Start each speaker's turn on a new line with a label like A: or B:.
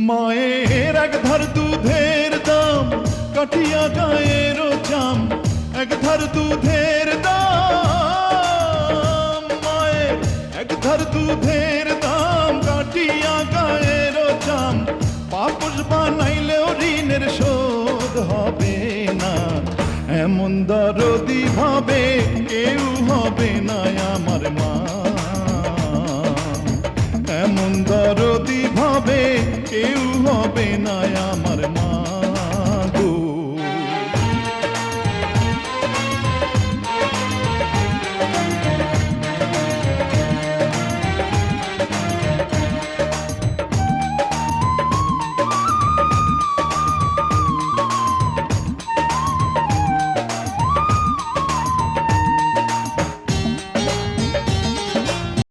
A: মায়ের এক ধার দুধের দাম কাঠিয়া গায়ের চাম, এক ধার দুধের দাম, মায়ের এক ধার দুধের দাম কাঠিয়া গায়ের চাম, পাপস বানাইলেও ঋণের শোধ হবে না। এমন দরদি ভাবে কেউ হবে না আমার মা, এমন দরদি ভাবে কেউ হবে না আমার